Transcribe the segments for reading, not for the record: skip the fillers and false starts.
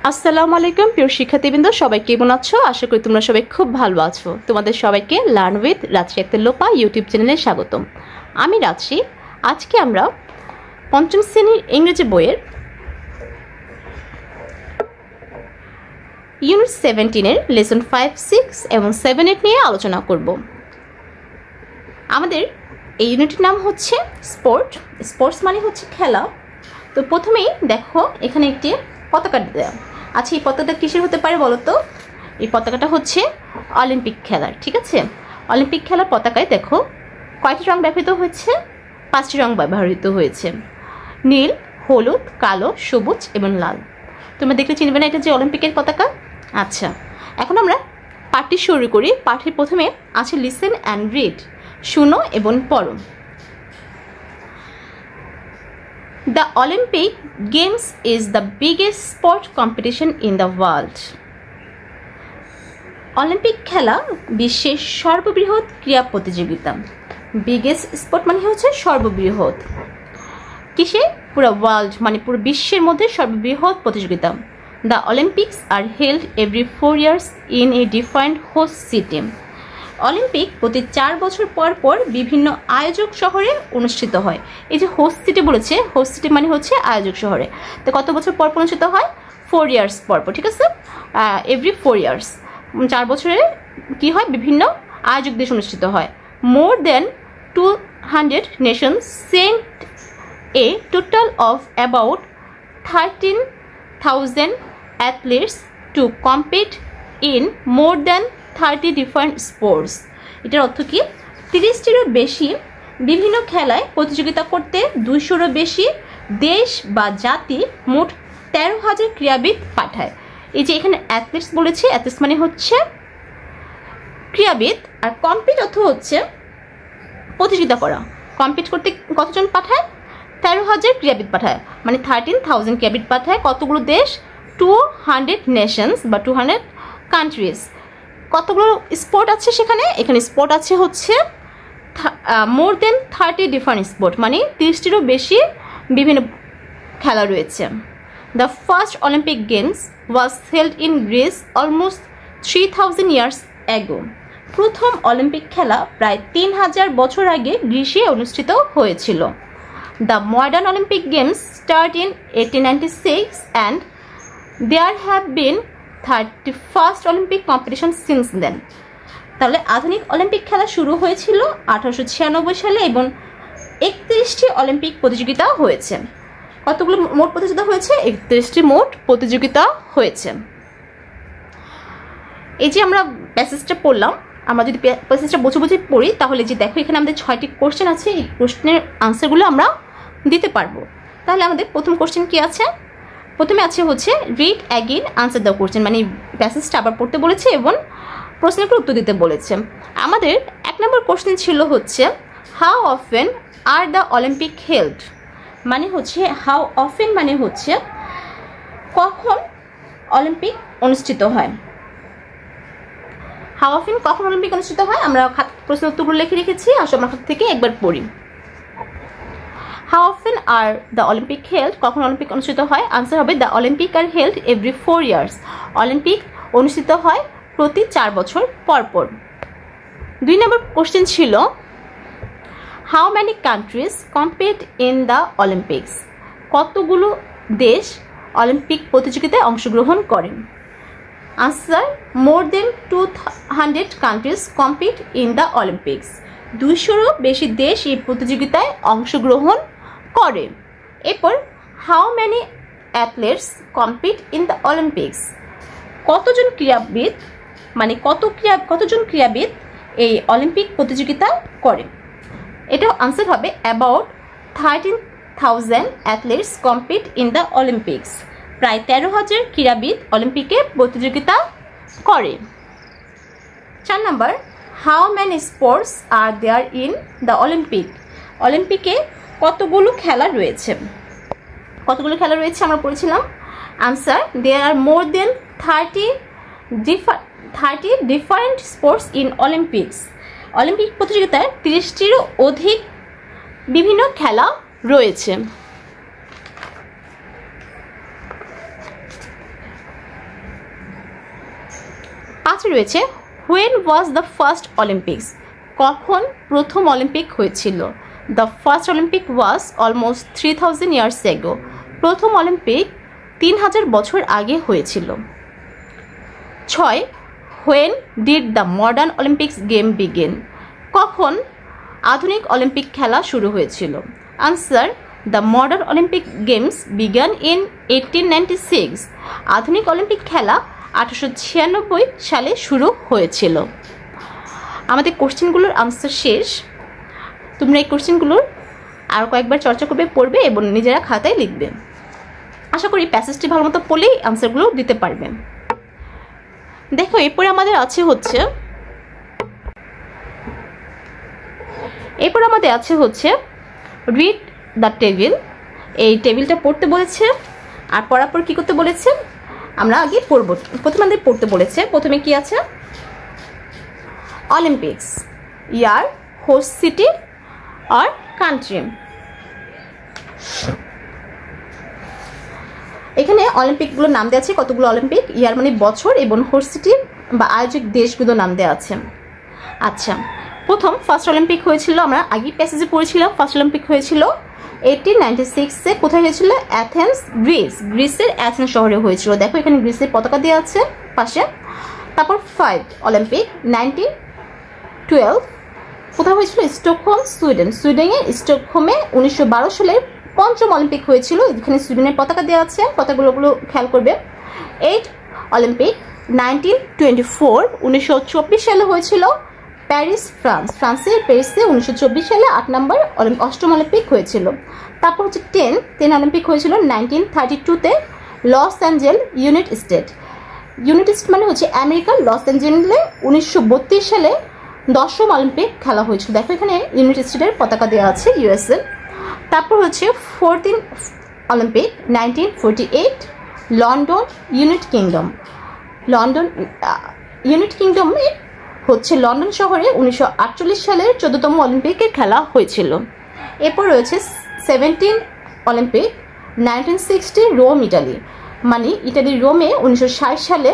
আসসালামু আলাইকুম প্রিয় শিক্ষার্থীবৃন্দ, সবাই কেমন আছো? আশা করি তোমরা সবাই খুব ভালো আছো। তোমাদের সবাইকে learn with Rajshi Akter Lopa YouTube চ্যানেলে স্বাগতম। আমি রাজশী। আজকে আমরা পঞ্চম শ্রেণীর ইংরেজি বইয়ের ইউনিট 17-এর লেসন 5, 6 এবং 7, 8 নিয়ে আলোচনা করব। আমাদের এই ইউনিটের নাম হচ্ছে স্পোর্টস মানে হচ্ছে খেলা। তো প্রথমেই দেখো এখানে একটি পতাকা দেওয়া। আচ্ছা, এই পতাকাটা কিসের হতে পারে বলো তো? এই পতাকাটা হচ্ছে অলিম্পিক খেলার। ঠিক আছে, অলিম্পিক খেলার পতাকায় দেখো কয়টি রং ব্যবহৃত হয়েছে? 5টি রং ব্যবহৃত হয়েছে: নীল, হলুদ, কালো, সবুজ এবং লাল। তোমরা দেখলে চিনবে না এটা যে অলিম্পিকের পতাকা? আচ্ছা, এখন আমরা পাঠটি শুরু করি। পাঠের প্রথমে আছে লিসেন অ্যান্ড রিড, শুনো এবং পড়ো। The Olympic Games is the biggest sport competition in the world. Olympic খেলা বিশ্বের সর্ববৃহৎ ক্রীড়া প্রতিযোগিতা। বিগেস্ট স্পোর্ট মানে হচ্ছে সর্ববৃহৎ। কিসে? পুরো ওয়ার্ল্ড মানে পুরো বিশ্বের মধ্যে সর্ববৃহৎ প্রতিযোগিতা। The Olympics are held every 4 years in a defined host city. Olympic প্রতি 4 বছর পর পর বিভিন্ন আয়োজক শহরে অনুষ্ঠিত হয়। এই যে হোস্ট সিটি বলেছে, হোস্ট সিটি মানে হচ্ছে আয়োজক শহরে। তো কত বছর পর অনুষ্ঠিত হয়? 4 ইয়ার্স পর পর। ঠিক আছে, এভরি 4 ইয়ার্স, 4 বছরে কি হয়? বিভিন্ন আয়োজক দেশ অনুষ্ঠিত হয়। More than 200 nations sent a total of about 13,000 athletes to compete in more than 30 different sports. এটার অর্থ কি? 30টিরও বেশি বিভিন্ন খেলায় প্রতিযোগিতা করতে 200রও বেশি দেশ বা জাতি মোট 13,000 ক্রীড়াবিদ পাঠায়। এই যে এখানে অ্যাথলেটস বলেছে, অ্যাথলেটস মানে হচ্ছে ক্রীড়াবিদ, আর কম্পিট অর্থ হচ্ছে প্রতিযোগিতা করা। কম্পিট করতে কতজন পাঠায়? 13,000 ক্রীড়াবিদ পাঠায়, মানে 13,000 ক্রীড়াবিদ পাঠায়। কতগুলো দেশ? 200 নেশনস বা 200 কান্ট্রিজ। কতগুলো স্পোর্ট আছে সেখানে? এখানে স্পোর্ট আছে হচ্ছে মোর দেন 30 ডিফারেন্ট স্পোর্ট, মানে 30টিরও বেশি বিভিন্ন খেলা রয়েছে। The first Olympic games was held in Greece almost 3,000 years ago. প্রথম অলিম্পিক খেলা প্রায় 3,000 বছর আগে গ্রিসে অনুষ্ঠিত হয়েছিল। The modern Olympic games start in 1896 and there have been 31st Olympic competition since then. তাহলে আধুনিক অলিম্পিক খেলা শুরু হয়েছিল 1896 সালে এবং 31টি অলিম্পিক প্রতিযোগিতা হয়েছে। কতগুলো মোট প্রতিযোগিতা হয়েছে? 31টি মোট প্রতিযোগিতা হয়েছে। এই যে আমরা প্যাসেজটা পড়লাম, আমরা যদি প্যাসেজটা বুঝে বুঝে পড়ি তাহলে যে দেখো এখানে আমাদের 6টি কোশ্চেন আছে। এই কোশ্চেনের আনসারগুলো আমরা দিতে পারবো। তাহলে আমাদের প্রথম কোশ্চেন কি আছে? প্রথমে আছে হচ্ছে read again answer the question, মানে প্যাসেজটা আবার পড়তে বলেছে এবং প্রশ্নের উত্তর দিতে বলেছে। আমাদের 1 নম্বর কোশ্চেন ছিল হচ্ছে how often are the Olympic held, মানে হচ্ছে হাউ অফেন মানে হচ্ছে কখন অলিম্পিক অনুষ্ঠিত হয়। হাউ অফেন কখন অলিম্পিক অনুষ্ঠিত হয়? আমরা প্রশ্নের উত্তরগুলো লিখে রেখেছি, আসলে আমরা খাতা থেকে একবার পড়ি। How often are the Olympic held? কখন অলিম্পিক অনুষ্ঠিত হয়? আনসার হবে the Olympic are held every 4 years. Olympic অনুষ্ঠিত হয় প্রতি 4 বছর পর পর। 2 নম্বর কোশ্চেন ছিল how many countries compete in the Olympics, কতগুলো দেশ অলিম্পিক প্রতিযোগিতায় অংশগ্রহণ করেন? Answer more than 200 countries compete in the Olympics. 200রও বেশি দেশ এই প্রতিযোগিতায় অংশগ্রহণ করে। এরপর how many athletes compete in the Olympics, কতজন ক্রীড়াবিদ মানে কতজন ক্রীড়াবিদ এই অলিম্পিক প্রতিযোগিতা করে? এটা আনসার হবে about 13,000 athletes compete in the Olympics. প্রায় 13,000 ক্রীড়াবিদ অলিম্পিকে প্রতিযোগিতা করে। 4 নম্বর how many sports are there in the Olympic, অলিম্পিকে কতগুলো খেলা রয়েছে? কতগুলো খেলা রয়েছে আমরা পড়েছিলাম। Answer there are more than 30 different sports in Olympics. Olympic প্রতিযোগিতায় 30টিরও অধিক বিভিন্ন খেলা রয়েছে। 5 রয়েছে when was the first Olympics, কখন প্রথম অলিম্পিক হয়েছিল। The first Olympic was almost 3000 years ago, প্রথম অলিম্পিক 3000 বছর আগে হয়েছিল। 6 when did the modern Olympics game begin, কখন আধুনিক অলিম্পিক খেলা শুরু হয়েছিল। Answer the modern Olympic games began in 1896, আধুনিক অলিম্পিক খেলা 1896 সালে শুরু হয়েছিল। আমাদের কোশ্চেনগুলোর আনসার শেষ। তোমরা এই কোশ্চেনগুলোর আর কয়েকবার চর্চা করবে, পড়বে এবং নিজেরা খাতায় লিখবে। আশা করি প্যাসেজটি ভালো মতো পড়লেই আনসারগুলো দিতে পারবে। দেখো এরপরে আমাদের আছে রিড দ্য টেবিল। এই টেবিলটা পড়তে বলেছে, আর পড়ার পর কী করতে বলেছে আমরা আগে পড়ব। প্রথমে আমাদের পড়তে বলেছে, প্রথমে কি আছে অলিম্পিক্স, ইয়ার, হোস্ট সিটি আর কান্ট্রি। এখানে অলিম্পিকগুলোর নাম দেওয়া আছে, কতগুলো অলিম্পিক, ইয়ার মানে বছর, এবং হোস্ট সিটি বা আয়োজক দেশগুলোর নাম দেওয়া আছে। আচ্ছা, প্রথম ফার্স্ট অলিম্পিক হয়েছিল, আমরা আগেই প্যাসেজে পড়েছিলাম, ফার্স্ট অলিম্পিক হয়েছিল 1896-এ। কোথায় হয়েছিল? অ্যাথেন্স, গ্রিসের অ্যাথেন্স শহরে হয়েছিল। দেখো এখানে গ্রিসের পতাকা দেওয়া আছে পাশে। তারপর 5 অলিম্পিক 1912 কোথায় হয়েছিল? স্টকহোম, সুইডেনের স্টকহোমে 1912 সালের পঞ্চম অলিম্পিক হয়েছিল। এখানে সুইডেনের পতাকা দেওয়া আছে, পতাকাগুলো খেয়াল করবে। 8 অলিম্পিক 1924 1924 সালে হয়েছিল প্যারিস, ফ্রান্সের প্যারিসে 1924 সালে 8 নম্বর অষ্টম অলিম্পিক হয়েছিল। তারপর হচ্ছে 10 অলিম্পিক হয়েছিল 1932-তে লস অ্যাঞ্জেল, ইউনাইটেড স্টেট মানে হচ্ছে আমেরিকার লস অ্যাঞ্জেলে 1932 সালে 10ম অলিম্পিক খেলা হয়েছিল। দেখো এখানে ইউনাইটেড স্টেটের পতাকা দেওয়া আছে, ইউএসএ। তারপর হচ্ছে 14 অলিম্পিক 1948 লন্ডন, ইউনাইটেড কিংডমে হচ্ছে লন্ডন শহরে 1948 সালের 14তম অলিম্পিকের খেলা হয়েছিল। এরপর রয়েছে 17 অলিম্পিক 1960 রোম, ইটালি, মানে ইটালির রোমে 1960 সালে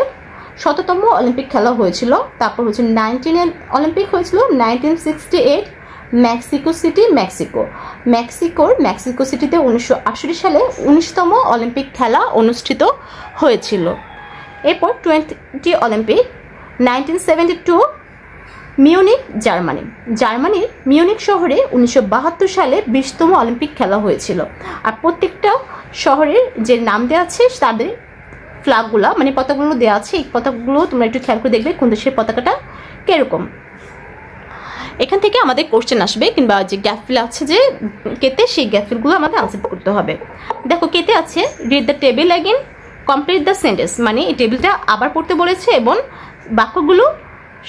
17তম অলিম্পিক খেলা হয়েছিল। তারপর হচ্ছে 19 অলিম্পিক হয়েছিল 1968 মেক্সিকো সিটি, মেক্সিকো সিটিতে 1968 সালে 19তম অলিম্পিক খেলা অনুষ্ঠিত হয়েছিল। এরপর 20 অলিম্পিক 1972 মিউনিক, জার্মানির মিউনিক শহরে 1972 সালে 20তম অলিম্পিক খেলা হয়েছিল। আর প্রত্যেকটা শহরের যে নাম দেওয়া আছে তাদের ফ্ল্যাগগুলো মানে পতাকাগুলো দেওয়া আছে, এই পতাকাগুলো তোমরা একটু খেয়াল করে দেখবে কোন দেশের পতাকাটা কিরকম। এখান থেকে আমাদের কোশ্চেন আসবে, কিংবা যে গ্যাপ ফিল আছে যে কেতে, সেই গ্যাপ ফিলগুলো আমাদের আনসার করতে হবে। দেখো কেতে আছে read the table again, complete the sentence, মানে এই টেবিলটা আবার পড়তে বলেছে এবং বাক্যগুলো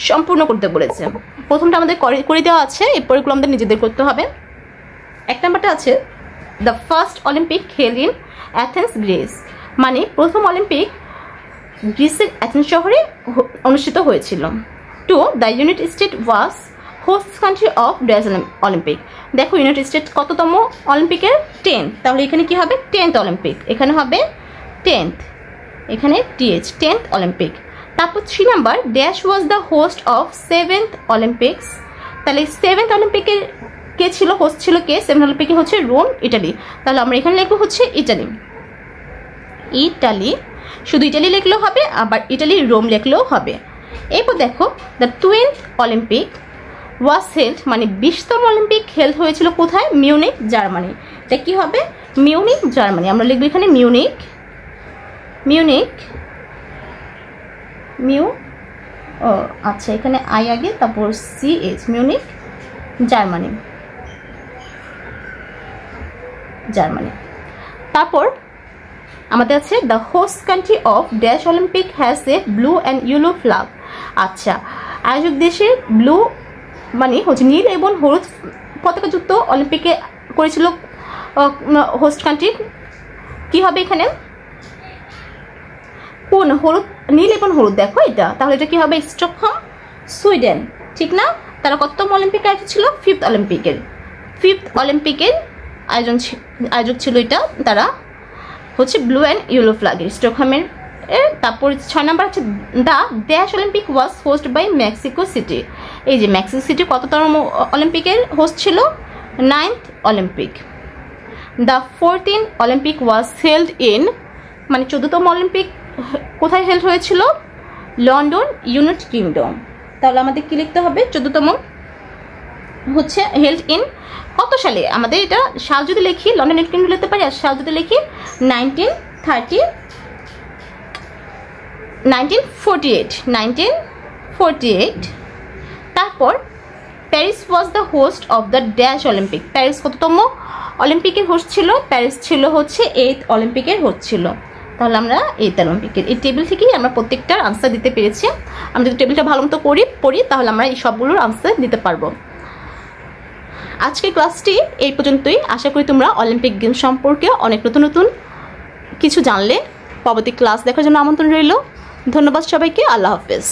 সম্পূর্ণ করতে বলেছে। প্রথমটা আমাদের করে দেওয়া আছে, এরপরগুলো আমাদের নিজেদের করতে হবে। 1 নাম্বারটা আছে the first Olympic held in Athens, Greece, মানে প্রথম অলিম্পিক গ্রিসের অ্যাথেন্স শহরে অনুষ্ঠিত হয়েছিল। 2 the United state was host country of dash Olympic. দেখো ইউনাইটেড স্টেট কততম অলিম্পিকের? 10, তাহলে এখানে কি হবে? 10th অলিম্পিক, এখানে হবে 10th, এখানে 10th অলিম্পিক। তারপর 3 number dash was the host of 7th Olympics, তাহলে 7th অলিম্পিকের কে ছিল? হোস্ট ছিল কে? 7th অলিম্পিকে হচ্ছে রোম, ইটালি, তাহলে আমরা এখানে লিখবো হচ্ছে ইটালি, শুধু ইটালি লিখলেও হবে, আবার ইটালি রোম লিখলেও হবে। এরপর দেখো the 20th Olympic was held, মানে 20তম অলিম্পিক হেল্ড হয়েছিল কোথায়? Munich, Germany. এটা কি হবে? Munich, Germany. আমরা লিখবো এখানে মিউনিক, আচ্ছা এখানে আই আগে, তারপর CH, মিউনিক, জার্মানি। তারপর আমাদের আছে the host country of dash Olympic has a blue and yellow flag. আচ্ছা, আয়োজক দেশের ব্লু মানে হচ্ছে নীল এবং হলুদ পতাকাযুক্ত অলিম্পিকে করেছিল হোস্ট কান্ট্রি। কি হবে এখানে? কোন হলুদ, নীল এবং হলুদ, দেখো এটা, তাহলে এটা কি হবে? স্টকহোম, সুইডেন, ঠিক না? তারা কততম অলিম্পিক আয়োজক ছিল? 5th অলিম্পিকের আয়োজক ছিল এটা। তারা হচ্ছে ব্লু অ্যান্ড ইয়েলো ফ্ল্যাগের, স্টকহোমের তারপর 6 নাম্বার হচ্ছে the dash Olympic was host by Mexico City. এই যে মেক্সিকো সিটি কততম অলিম্পিকের হোস্ট ছিল? 9th Olympic. The 14th Olympic was held in, মানে 14তম অলিম্পিক কোথায় হেল্ড হয়েছিল? London, United Kingdom. তাহলে আমাদের কি লিখতে হবে? 14তম হচ্ছে হেল্ড ইন কত সালে? আমাদের এটা সাল যদি লিখি লন্ডন, ইউনাইটেড কিংডম লিখতে পারি, আর সাল যদি লিখি 1948। তারপর Paris was the host of the dash Olympic. Paris কততম অলিম্পিকের হোস্ট ছিল? প্যারিস ছিল হচ্ছে 8th অলিম্পিকের হোস্ট ছিল। তাহলে আমরা 8th অলিম্পিকের এই টেবিল থেকেই আমরা প্রত্যেকটার আনসার দিতে পেরেছি। আমরা যদি টেবিলটা ভালো মতো পড়ি তাহলে আমরা এই সবগুলোর আনসার দিতে পারবো। আজকের ক্লাসটি এই পর্যন্তই। আশা করি তোমরা অলিম্পিক গেম সম্পর্কে অনেক নতুন নতুন কিছু জানলে। পরবর্তী ক্লাস দেখার জন্য আমন্ত্রণ রইল। ধন্যবাদ সবাইকে। আল্লাহ হাফেজ।